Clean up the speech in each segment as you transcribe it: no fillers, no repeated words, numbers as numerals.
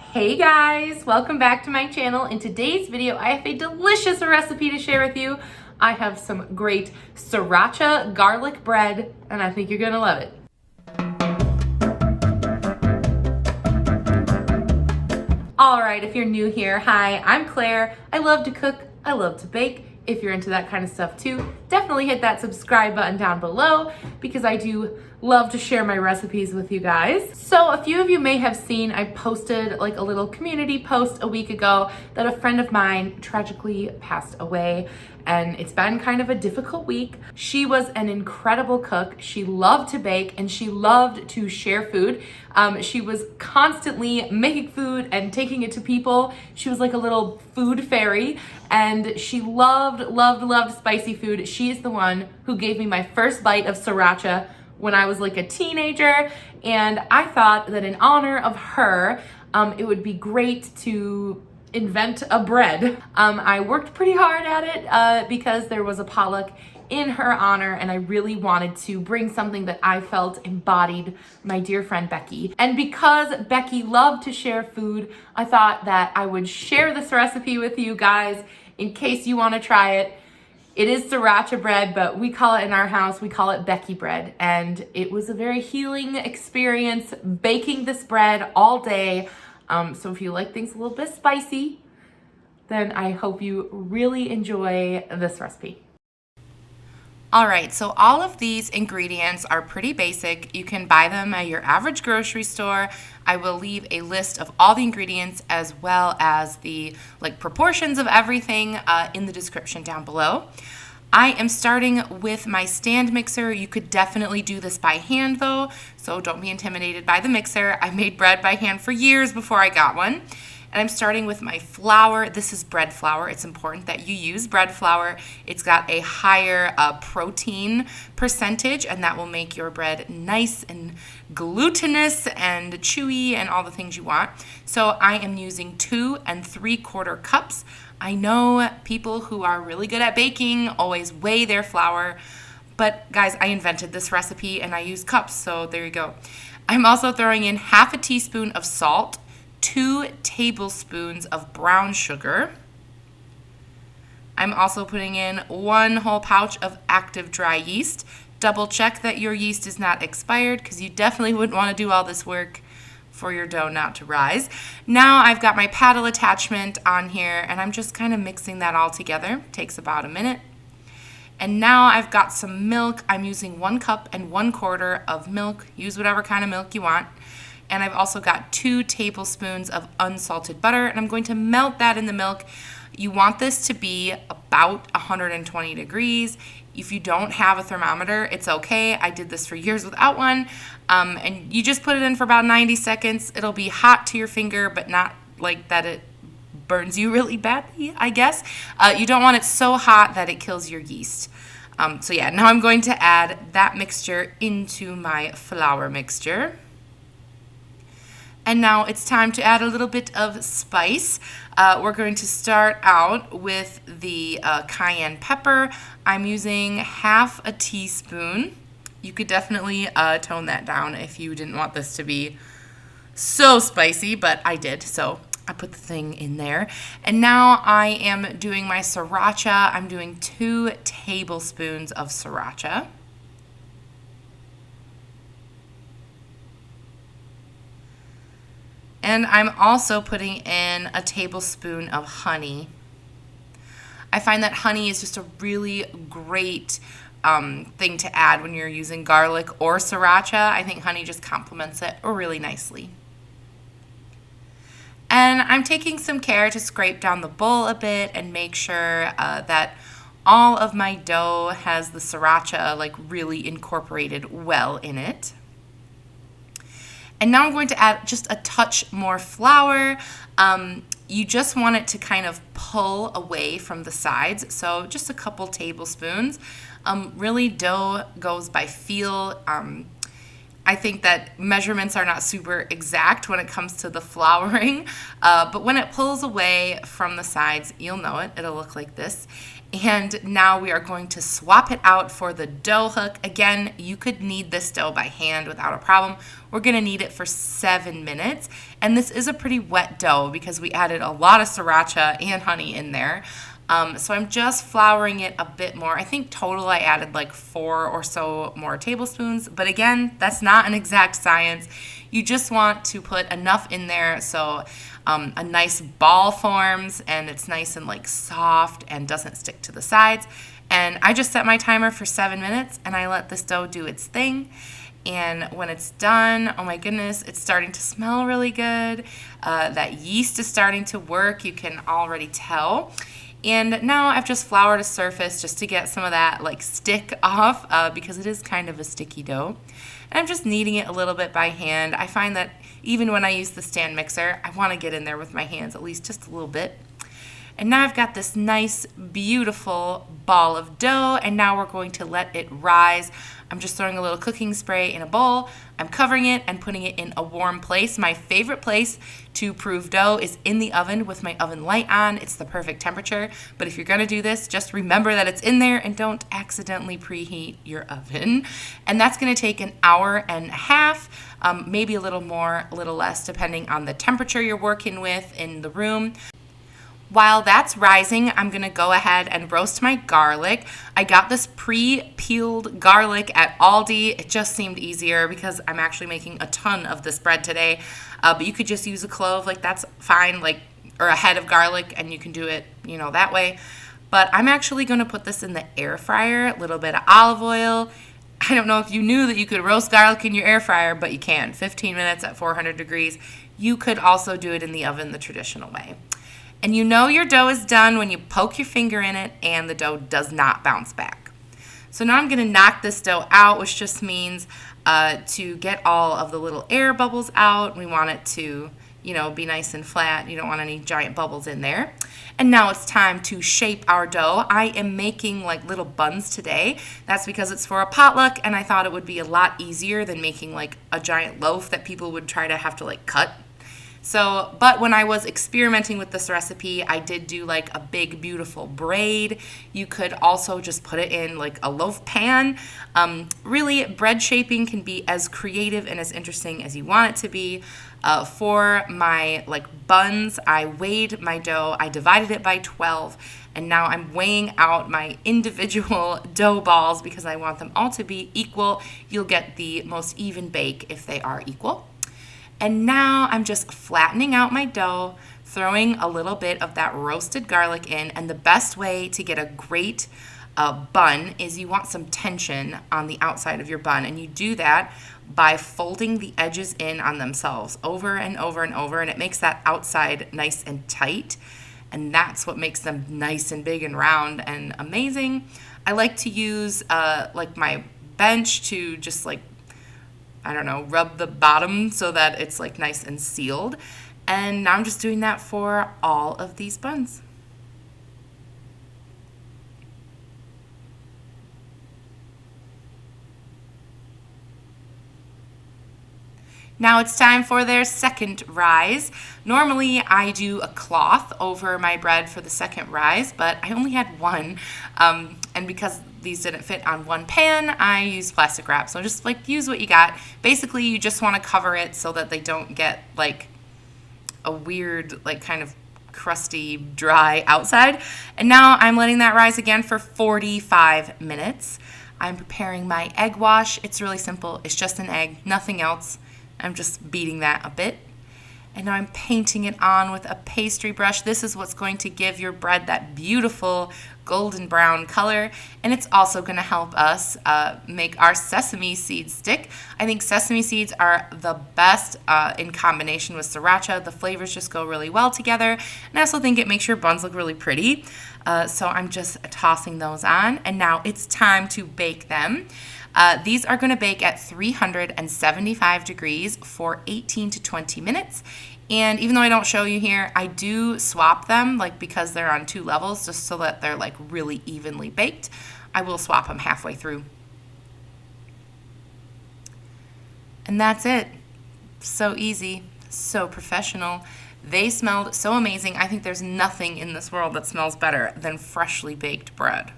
Hey guys, welcome back to my channel. In today's video, I have a delicious recipe to share with you. I have some great sriracha garlic bread, and I think you're gonna love it. All right, if you're new here, hi, I'm Claire. I love to cook, I love to bake. If you're into that kind of stuff too, definitely hit that subscribe button down below because I do love to share my recipes with you guys. So a few of you may have seen I posted like a little community post a week ago that a friend of mine tragically passed away, and it's been kind of a difficult week. She was an incredible cook. She loved to bake and she loved to share food. She was constantly making food and taking it to people. She was like a little food fairy, and she loved spicy food. She is the one who gave me my first bite of sriracha when I was like a teenager, and I thought that in honor of her, it would be great to invent a bread. I worked pretty hard at it because there was a potluck in her honor, and I really wanted to bring something that I felt embodied my dear friend Becky. And because Becky loved to share food, I thought that I would share this recipe with you guys in case you want to try it. It is sriracha bread, but we call it in our house, we call it Becky bread. And it was a very healing experience baking this bread all day. So if you like things a little bit spicy, then I hope you really enjoy this recipe. All right, so all of these ingredients are pretty basic. You can buy them at your average grocery store. I will leave a list of all the ingredients as well as the proportions of everything in the description down below. I am starting with my stand mixer. You could definitely do this by hand though, so don't be intimidated by the mixer. I made bread by hand for years before I got one. And I'm starting with my flour. This is bread flour. It's important that you use bread flour. It's got a higher protein percentage, and that will make your bread nice and glutinous and chewy and all the things you want. So I am using 2 3/4 cups. I know people who are really good at baking always weigh their flour, but guys, I invented this recipe and I use cups, so there you go. I'm also throwing in 1/2 teaspoon of salt, 2 tablespoons of brown sugar. I'm also putting in 1 whole pouch of active dry yeast. Double check that your yeast is not expired because you definitely wouldn't want to do all this work for your dough not to rise. Now I've got my paddle attachment on here and I'm just kind of mixing that all together. Takes about a minute. And now I've got some milk. I'm using 1 cup and 1/4 of milk. Use whatever kind of milk you want. And I've also got 2 tablespoons of unsalted butter, and I'm going to melt that in the milk. You want this to be about 120 degrees. If you don't have a thermometer, it's okay. I did this for years without one. And you just put it in for about 90 seconds. It'll be hot to your finger, but not like that it burns you really badly, I guess. You don't want it so hot that it kills your yeast. So yeah, now I'm going to add that mixture into my flour mixture. And now it's time to add a little bit of spice. We're going to start out with the cayenne pepper. I'm using 1/2 teaspoon. You could definitely tone that down if you didn't want this to be so spicy, but I did, so I put the thing in there. And now I am doing my sriracha. I'm doing 2 tablespoons of sriracha. And I'm also putting in 1 tablespoon of honey. I find that honey is just a really great thing to add when you're using garlic or sriracha. I think honey just complements it really nicely. And I'm taking some care to scrape down the bowl a bit and make sure that all of my dough has the sriracha really incorporated well in it. And now I'm going to add just a touch more flour. You just want it to kind of pull away from the sides, so just a couple tablespoons. Really, dough goes by feel. I think that measurements are not super exact when it comes to the flouring, but when it pulls away from the sides, you'll know it. It'll look like this. And now we are going to swap it out for the dough hook. Again, you could knead this dough by hand without a problem. We're gonna knead it for 7 minutes. And this is a pretty wet dough because we added a lot of sriracha and honey in there. So I'm just flouring it a bit more. I think total I added like 4 or so more tablespoons. But again, that's not an exact science. You just want to put enough in there so a nice ball forms and it's nice and like soft and doesn't stick to the sides. And I just set my timer for 7 minutes and I let this dough do its thing. And when it's done, oh my goodness, it's starting to smell really good. That yeast is starting to work, you can already tell. And now I've just floured a surface just to get some of that like stick off because it is kind of a sticky dough. And I'm just kneading it a little bit by hand. I find that even when I use the stand mixer, I want to get in there with my hands at least just a little bit. And now I've got this nice, beautiful ball of dough, and now we're going to let it rise. I'm just throwing a little cooking spray in a bowl. I'm covering it and putting it in a warm place. My favorite place to prove dough is in the oven with my oven light on. It's the perfect temperature. But if you're gonna do this, just remember that it's in there and don't accidentally preheat your oven. And that's gonna take an hour and a half, maybe a little more, a little less, depending on the temperature you're working with in the room. While that's rising, I'm gonna go ahead and roast my garlic. I got this pre-peeled garlic at Aldi. It just seemed easier because I'm actually making a ton of this bread today. But you could just use a clove, like that's fine, like, or a head of garlic, and you can do it, you know, that way. But I'm actually gonna put this in the air fryer, a little bit of olive oil. I don't know if you knew that you could roast garlic in your air fryer, but you can, 15 minutes at 400 degrees. You could also do it in the oven the traditional way. And you know your dough is done when you poke your finger in it and the dough does not bounce back. So now I'm gonna knock this dough out, which just means to get all of the little air bubbles out. We want it to, you know, be nice and flat. You don't want any giant bubbles in there. And now it's time to shape our dough. I am making like little buns today. That's because it's for a potluck and I thought it would be a lot easier than making like a giant loaf that people would try to have to like cut. So, but when I was experimenting with this recipe, I did do like a big, beautiful braid. You could also just put it in like a loaf pan. Really, bread shaping can be as creative and as interesting as you want it to be. For my like buns, I weighed my dough. I divided it by 12. And now I'm weighing out my individual dough balls because I want them all to be equal. You'll get the most even bake if they are equal. And now I'm just flattening out my dough, throwing a little bit of that roasted garlic in. And the best way to get a great bun is you want some tension on the outside of your bun. And you do that by folding the edges in on themselves over and over and over. And it makes that outside nice and tight. And that's what makes them nice and big and round and amazing. I like to use like my bench to just like, I don't know, rub the bottom so that it's like nice and sealed. And now I'm just doing that for all of these buns. Now it's time for their second rise. Normally I do a cloth over my bread for the second rise, but I only had one. And because these didn't fit on one pan, I used plastic wrap. So just like use what you got. Basically, you just want to cover it so that they don't get like a weird, like kind of crusty, dry outside. And now I'm letting that rise again for 45 minutes. I'm preparing my egg wash. It's really simple. It's just an egg, nothing else. I'm just beating that a bit. And now I'm painting it on with a pastry brush. This is what's going to give your bread that beautiful golden brown color. And it's also going to help us make our sesame seeds stick. I think sesame seeds are the best in combination with sriracha. The flavors just go really well together. And I also think it makes your buns look really pretty. So I'm just tossing those on. And now it's time to bake them. These are going to bake at 375 degrees for 18 to 20 minutes. And even though I don't show you here, I do swap them, like because they're on 2 levels, just so that they're like really evenly baked. I will swap them halfway through. And that's it. So easy, so professional. They smelled so amazing. I think there's nothing in this world that smells better than freshly baked bread.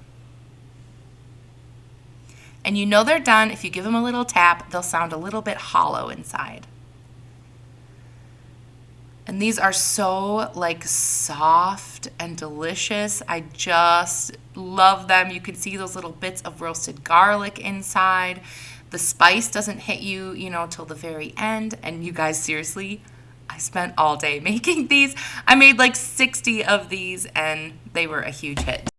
And you know they're done if you give them a little tap, they'll sound a little bit hollow inside. And these are so like soft and delicious. I just love them. You can see those little bits of roasted garlic inside. The spice doesn't hit you, you know, till the very end. And you guys, seriously, I spent all day making these. I made like 60 of these and they were a huge hit.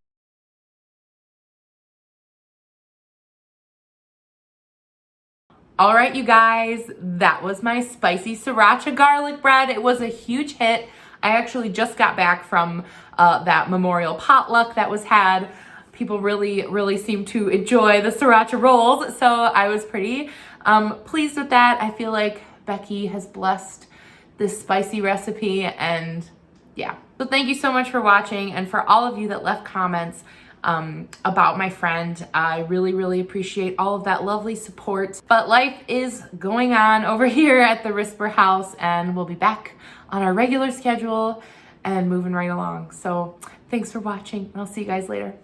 All right, you guys, that was my spicy sriracha garlic bread. It was a huge hit. I actually just got back from that memorial potluck that was had. People really seemed to enjoy the sriracha rolls, so I was pretty pleased with that. I feel like Becky has blessed this spicy recipe, and yeah. So thank you so much for watching, and for all of you that left comments about my friend. I really appreciate all of that lovely support. But life is going on over here at the Risper house, and we'll be back on our regular schedule and moving right along. So thanks for watching, and I'll see you guys later.